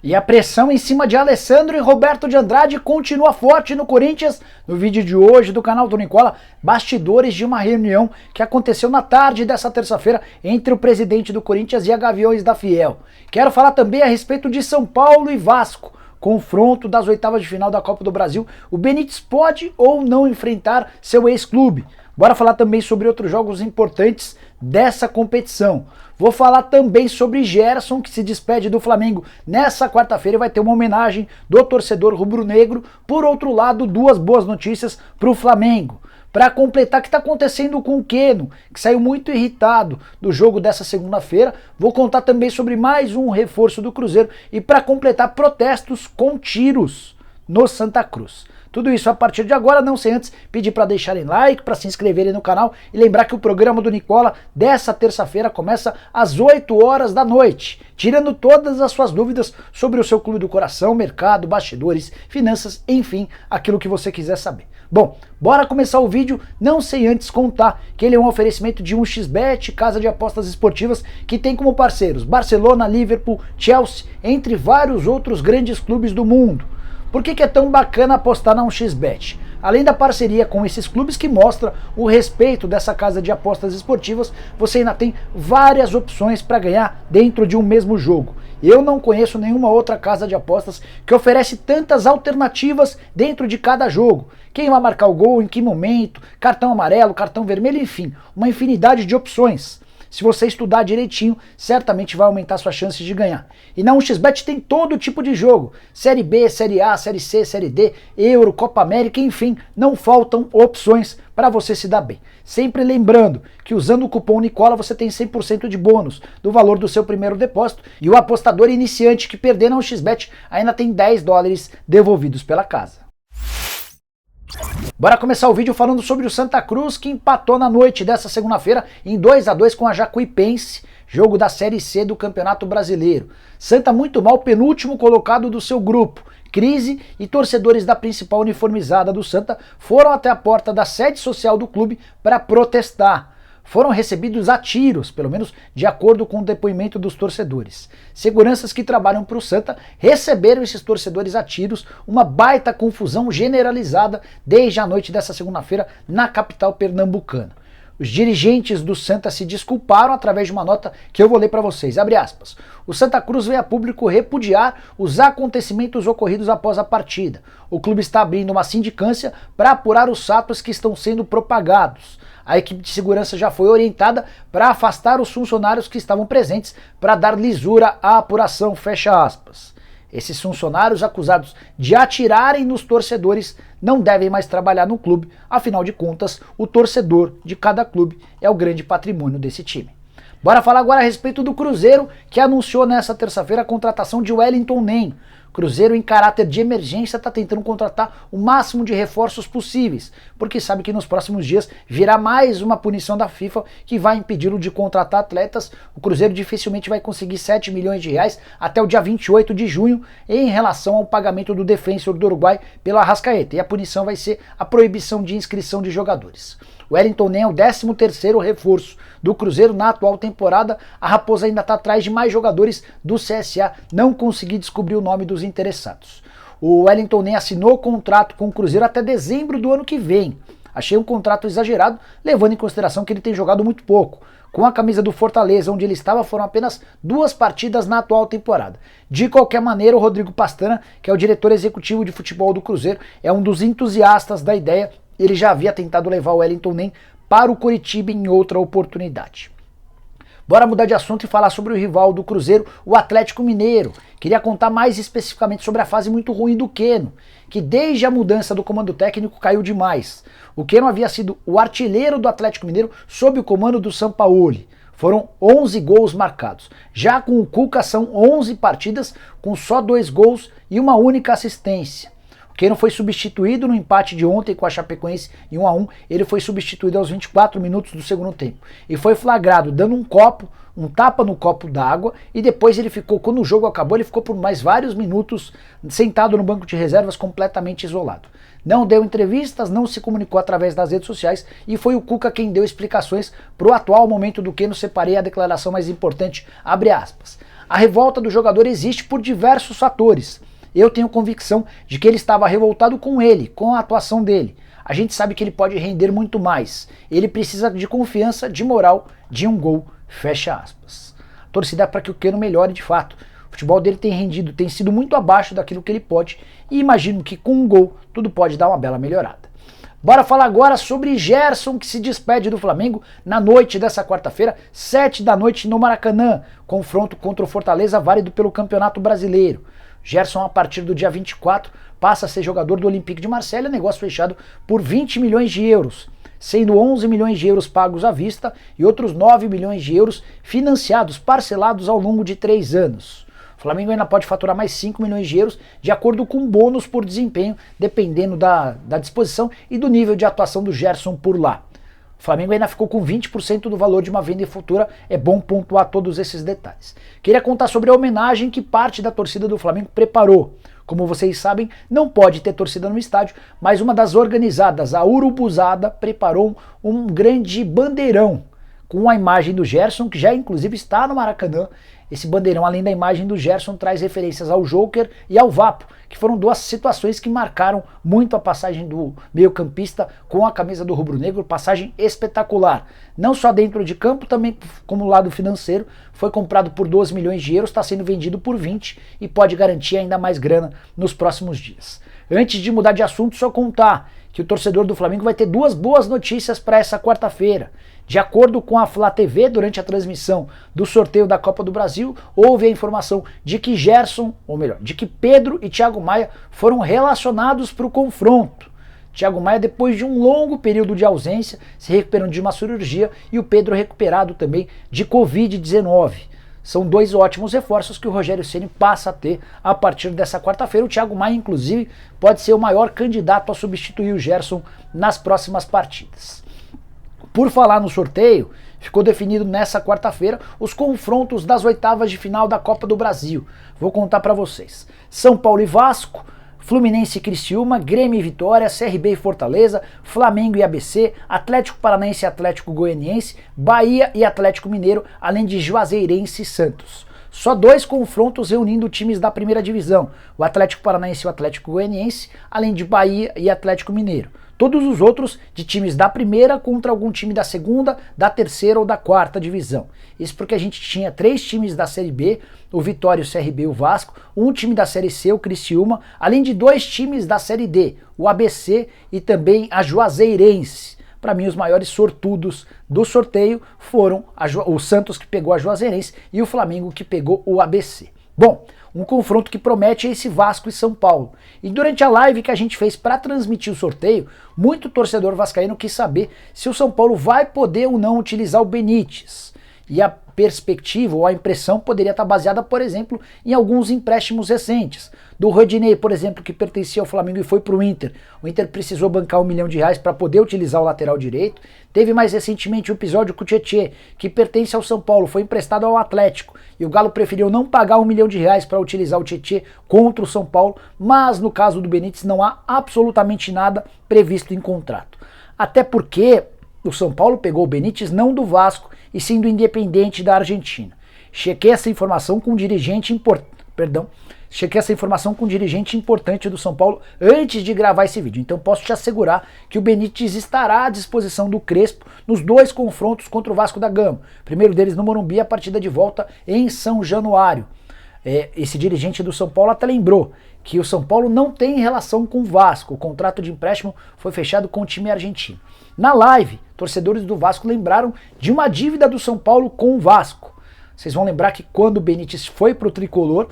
E a pressão em cima de Alessandro e Roberto de Andrade continua forte no Corinthians. No vídeo de hoje do canal do Nicola, bastidores de uma reunião que aconteceu na tarde dessa terça-feira entre o presidente do Corinthians e a Gaviões da Fiel. Quero falar também a respeito de São Paulo e Vasco. Confronto das oitavas de final da Copa do Brasil. O Benítez pode ou não enfrentar seu ex-clube. Bora falar também sobre outros jogos importantes dessa competição. Vou falar também sobre Gerson, que se despede do Flamengo nessa quarta-feira e vai ter uma homenagem do torcedor rubro-negro. Por outro lado, duas boas notícias para o Flamengo. Para completar o que está acontecendo com o Keno, que saiu muito irritado do jogo dessa segunda-feira. Vou contar também sobre mais um reforço do Cruzeiro e para completar, protestos com tiros no Santa Cruz. Tudo isso a partir de agora, não sem antes pedir para deixarem like, para se inscreverem no canal e lembrar que o programa do Nicola dessa terça-feira começa às 8 horas da noite, tirando todas as suas dúvidas sobre o seu clube do coração, mercado, bastidores, finanças, enfim, aquilo que você quiser saber. Bom, bora começar o vídeo, não sem antes contar que ele é um oferecimento de 1xBet, casa de apostas esportivas, que tem como parceiros Barcelona, Liverpool, Chelsea, entre vários outros grandes clubes do mundo. Por que é tão bacana apostar na 1xBet? Além da parceria com esses clubes que mostra o respeito dessa casa de apostas esportivas, você ainda tem várias opções para ganhar dentro de um mesmo jogo. Eu não conheço nenhuma outra casa de apostas que oferece tantas alternativas dentro de cada jogo. Quem vai marcar o gol, em que momento, cartão amarelo, cartão vermelho, enfim, uma infinidade de opções. Se você estudar direitinho, certamente vai aumentar suas chances de ganhar. E na 1xBet tem todo tipo de jogo. Série B, Série A, Série C, Série D, Euro, Copa América, enfim, não faltam opções para você se dar bem. Sempre lembrando que usando o cupom Nicola você tem 100% de bônus do valor do seu primeiro depósito e o apostador iniciante que perder na 1xBet ainda tem $10 devolvidos pela casa. Bora começar o vídeo falando sobre o Santa Cruz, que empatou na noite dessa segunda-feira em 2-2 com a Jacuipense, jogo da Série C do Campeonato Brasileiro. Santa muito mal, penúltimo colocado do seu grupo. Crise e torcedores da principal uniformizada do Santa foram até a porta da sede social do clube para protestar. Foram recebidos a tiros, pelo menos de acordo com o depoimento dos torcedores. Seguranças que trabalham para o Santa receberam esses torcedores a tiros, uma baita confusão generalizada desde a noite dessa segunda-feira na capital pernambucana. Os dirigentes do Santa se desculparam através de uma nota que eu vou ler para vocês. Abre aspas. O Santa Cruz veio a público repudiar os acontecimentos ocorridos após a partida. O clube está abrindo uma sindicância para apurar os fatos que estão sendo propagados. A equipe de segurança já foi orientada para afastar os funcionários que estavam presentes para dar lisura à apuração, fecha aspas. Esses funcionários acusados de atirarem nos torcedores não devem mais trabalhar no clube, afinal de contas, o torcedor de cada clube é o grande patrimônio desse time. Bora falar agora a respeito do Cruzeiro, que anunciou nessa terça-feira a contratação de Wellington Nem. Cruzeiro, em caráter de emergência, está tentando contratar o máximo de reforços possíveis, porque sabe que nos próximos dias virá mais uma punição da FIFA que vai impedi-lo de contratar atletas. O Cruzeiro dificilmente vai conseguir 7 milhões de reais até o dia 28 de junho em relação ao pagamento do defensor do Uruguai pelo Arrascaeta, e a punição vai ser a proibição de inscrição de jogadores. O Wellington Nem é o 13º reforço do Cruzeiro na atual temporada. A Raposa ainda está atrás de mais jogadores do CSA, não consegui descobrir o nome dos interessados. O Wellington Nem assinou contrato com o Cruzeiro até dezembro do ano que vem. Achei um contrato exagerado, levando em consideração que ele tem jogado muito pouco. Com a camisa do Fortaleza, onde ele estava, foram apenas 2 partidas na atual temporada. De qualquer maneira, o Rodrigo Pastana, que é o diretor executivo de futebol do Cruzeiro, é um dos entusiastas da ideia. Ele já havia tentado levar o Wellington Nem para o Coritiba em outra oportunidade. Bora mudar de assunto e falar sobre o rival do Cruzeiro, o Atlético Mineiro. Queria contar mais especificamente sobre a fase muito ruim do Keno, que desde a mudança do comando técnico caiu demais. O Keno havia sido o artilheiro do Atlético Mineiro sob o comando do Sampaoli. Foram 11 gols marcados. Já com o Cuca são 11 partidas com só 2 gols e uma única assistência. Keno foi substituído no empate de ontem com a Chapecoense em 1-1, ele foi substituído aos 24 minutos do segundo tempo. E foi flagrado dando um tapa no copo d'água, e depois ele ficou, quando o jogo acabou, ele ficou por mais vários minutos sentado no banco de reservas completamente isolado. Não deu entrevistas, não se comunicou através das redes sociais, e foi o Cuca quem deu explicações para o atual momento do Keno. Separei a declaração mais importante, abre aspas. A revolta do jogador existe por diversos fatores. Eu tenho convicção de que ele estava revoltado com ele, com a atuação dele. A gente sabe que ele pode render muito mais. Ele precisa de confiança, de moral, de um gol, fecha aspas. A torcida é para que o Keno melhore de fato. O futebol dele tem rendido, tem sido muito abaixo daquilo que ele pode, e imagino que com um gol tudo pode dar uma bela melhorada. Bora falar agora sobre Gerson, que se despede do Flamengo na noite dessa quarta-feira, 7 da noite no Maracanã, confronto contra o Fortaleza, válido pelo Campeonato Brasileiro. Gerson, a partir do dia 24, passa a ser jogador do Olympique de Marselha, negócio fechado por 20 milhões de euros, sendo 11 milhões de euros pagos à vista e outros 9 milhões de euros financiados, parcelados ao longo de 3 anos. O Flamengo ainda pode faturar mais 5 milhões de euros de acordo com bônus por desempenho, dependendo da disposição e do nível de atuação do Gerson por lá. O Flamengo ainda ficou com 20% do valor de uma venda futura, é bom pontuar todos esses detalhes. Queria contar sobre a homenagem que parte da torcida do Flamengo preparou. Como vocês sabem, não pode ter torcida no estádio, mas uma das organizadas, a Urubuzada, preparou um grande bandeirão com a imagem do Gerson, que já inclusive está no Maracanã. Esse bandeirão, além da imagem do Gerson, traz referências ao Joker e ao Vapo, que foram duas situações que marcaram muito a passagem do meio-campista com a camisa do rubro-negro, passagem espetacular. Não só dentro de campo, também como lado financeiro, foi comprado por 12 milhões de euros, está sendo vendido por 20 e pode garantir ainda mais grana nos próximos dias. Antes de mudar de assunto, só contar que o torcedor do Flamengo vai ter duas boas notícias para essa quarta-feira. De acordo com a Flá TV, durante a transmissão do sorteio da Copa do Brasil, houve a informação de que Gerson, ou melhor, de que Pedro e Thiago Maia foram relacionados para o confronto. Thiago Maia, depois de um longo período de ausência, se recuperando de uma cirurgia, e o Pedro recuperado também de Covid-19. São dois ótimos reforços que o Rogério Ceni passa a ter a partir dessa quarta-feira. O Thiago Maia, inclusive, pode ser o maior candidato a substituir o Gerson nas próximas partidas. Por falar no sorteio, ficou definido nessa quarta-feira os confrontos das oitavas de final da Copa do Brasil. Vou contar para vocês. São Paulo e Vasco, Fluminense e Criciúma, Grêmio e Vitória, CRB e Fortaleza, Flamengo e ABC, Atlético Paranaense e Atlético Goianiense, Bahia e Atlético Mineiro, além de Juazeirense e Santos. Só 2 confrontos reunindo times da primeira divisão, o Atlético Paranaense e o Atlético Goianiense, além de Bahia e Atlético Mineiro. Todos os outros de times da primeira contra algum time da segunda, da terceira ou da quarta divisão. Isso porque a gente tinha 3 times da Série B, o Vitória, o CRB e o Vasco, um time da Série C, o Criciúma, além de 2 times da Série D, o ABC e também a Juazeirense. Para mim, os maiores sortudos do sorteio foram o Santos, que pegou a Juazeirense, e o Flamengo, que pegou o ABC. Bom, um confronto que promete é esse Vasco e São Paulo. E durante a live que a gente fez para transmitir o sorteio, muito torcedor vascaíno quis saber se o São Paulo vai poder ou não utilizar o Benítez. E a perspectiva ou a impressão poderia estar baseada, por exemplo, em alguns empréstimos recentes. Do Rodinei, por exemplo, que pertencia ao Flamengo e foi para o Inter. O Inter precisou bancar R$1 milhão para poder utilizar o lateral direito. Teve mais recentemente o episódio com o Tietê, que pertence ao São Paulo, foi emprestado ao Atlético. E o Galo preferiu não pagar R$1 milhão para utilizar o Tietê contra o São Paulo. Mas no caso do Benítez não há absolutamente nada previsto em contrato. Até porque o São Paulo pegou o Benítez não do Vasco, e sim do Independiente da Argentina. Chequei essa informação com um dirigente importante do São Paulo antes de gravar esse vídeo. Então posso te assegurar que o Benítez estará à disposição do Crespo nos 2 confrontos contra o Vasco da Gama. O primeiro deles no Morumbi, a partida de volta em São Januário. Esse dirigente do São Paulo até lembrou que o São Paulo não tem relação com o Vasco. O contrato de empréstimo foi fechado com o time argentino. Na live, torcedores do Vasco lembraram de uma dívida do São Paulo com o Vasco. Vocês vão lembrar que quando o Benítez foi para o Tricolor,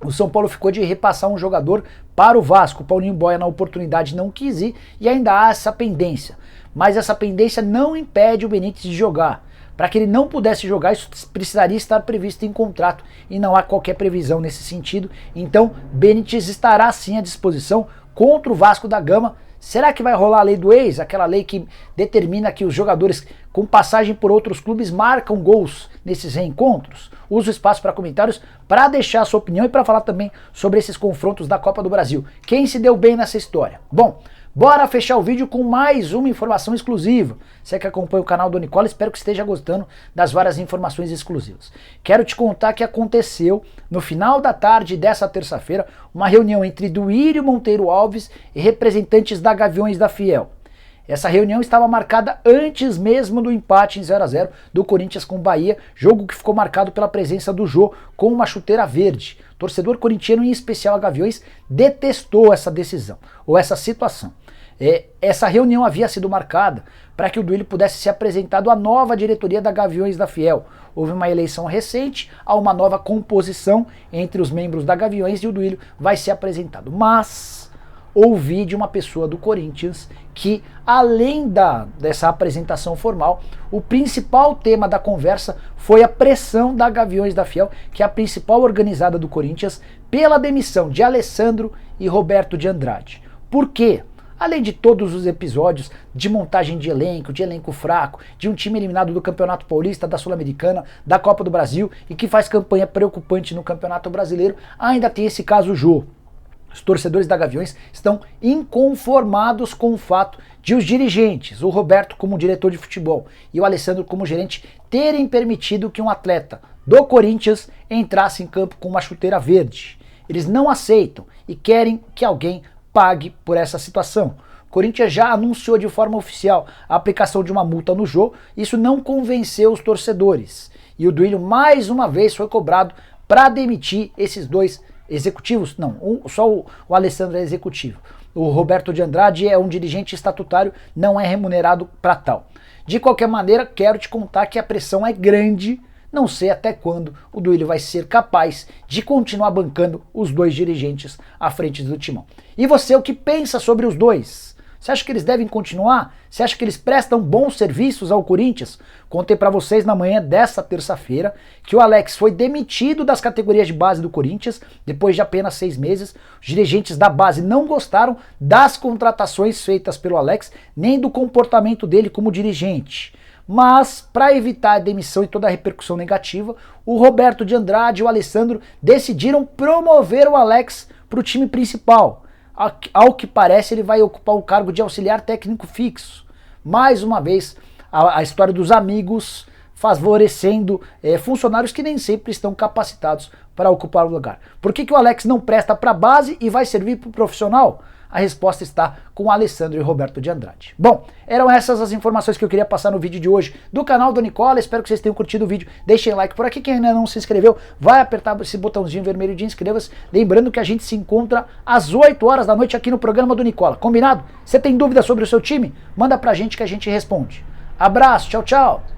o São Paulo ficou de repassar um jogador para o Vasco. O Paulinho Boia, na oportunidade, não quis ir e ainda há essa pendência. Mas essa pendência não impede o Benítez de jogar. Para que ele não pudesse jogar, isso precisaria estar previsto em contrato e não há qualquer previsão nesse sentido. Então, Benítez estará sim à disposição contra o Vasco da Gama. Será que vai rolar a lei do ex? Aquela lei que determina que os jogadores com passagem por outros clubes marcam gols nesses reencontros? Uso o espaço para comentários para deixar a sua opinião e para falar também sobre esses confrontos da Copa do Brasil. Quem se deu bem nessa história? Bom, Bora fechar o vídeo com mais uma informação exclusiva. Você que acompanha o canal do Nicola, espero que esteja gostando das várias informações exclusivas. Quero te contar que aconteceu no final da tarde dessa terça-feira uma reunião entre Duílio Monteiro Alves e representantes da Gaviões da Fiel. Essa reunião estava marcada antes mesmo do empate em 0-0 do Corinthians com o Bahia, jogo que ficou marcado pela presença do Jô com uma chuteira verde. O torcedor corintiano, em especial a Gaviões, detestou essa decisão, ou essa situação. Essa reunião havia sido marcada para que o Duílio pudesse ser apresentado à nova diretoria da Gaviões da Fiel. Houve uma eleição recente, há uma nova composição entre os membros da Gaviões e o Duílio vai ser apresentado. Mas ouvi de uma pessoa do Corinthians que, além dessa apresentação formal, o principal tema da conversa foi a pressão da Gaviões da Fiel, que é a principal organizada do Corinthians, pela demissão de Alessandro e Roberto de Andrade. Por quê? Além de todos os episódios de montagem de elenco fraco, de um time eliminado do Campeonato Paulista, da Sul-Americana, da Copa do Brasil e que faz campanha preocupante no Campeonato Brasileiro, ainda tem esse caso Jô. Os torcedores da Gaviões estão inconformados com o fato de os dirigentes, o Roberto como diretor de futebol e o Alessandro como gerente, terem permitido que um atleta do Corinthians entrasse em campo com uma chuteira verde. Eles não aceitam e querem que alguém pague por essa situação. O Corinthians já anunciou de forma oficial a aplicação de uma multa no Jô, isso não convenceu os torcedores. E o Duílio mais uma vez foi cobrado para demitir esses dois executivos, não, só o Alessandro é executivo. O Roberto de Andrade é um dirigente estatutário, não é remunerado para tal. De qualquer maneira, quero te contar que a pressão é grande, não sei até quando o Duílio vai ser capaz de continuar bancando os dois dirigentes à frente do timão. E você, o que pensa sobre os dois? Você acha que eles devem continuar? Você acha que eles prestam bons serviços ao Corinthians? Contei para vocês na manhã dessa terça-feira que o Alex foi demitido das categorias de base do Corinthians depois de apenas 6 meses. Os dirigentes da base não gostaram das contratações feitas pelo Alex, nem do comportamento dele como dirigente. Mas, para evitar a demissão e toda a repercussão negativa, o Roberto de Andrade e o Alessandro decidiram promover o Alex para o time principal. Ao que parece, ele vai ocupar o cargo de auxiliar técnico fixo. Mais uma vez, a história dos amigos favorecendo funcionários que nem sempre estão capacitados para ocupar o lugar. Por que o Alex não presta para a base e vai servir para o profissional? A resposta está com Alessandro e Roberto de Andrade. Bom, eram essas as informações que eu queria passar no vídeo de hoje do canal do Nicola. Espero que vocês tenham curtido o vídeo. Deixem like por aqui. Quem ainda não se inscreveu, vai apertar esse botãozinho vermelho de inscreva-se. Lembrando que a gente se encontra às 8 horas da noite aqui no programa do Nicola. Combinado? Você tem dúvida sobre o seu time? Manda pra gente que a gente responde. Abraço, tchau, tchau.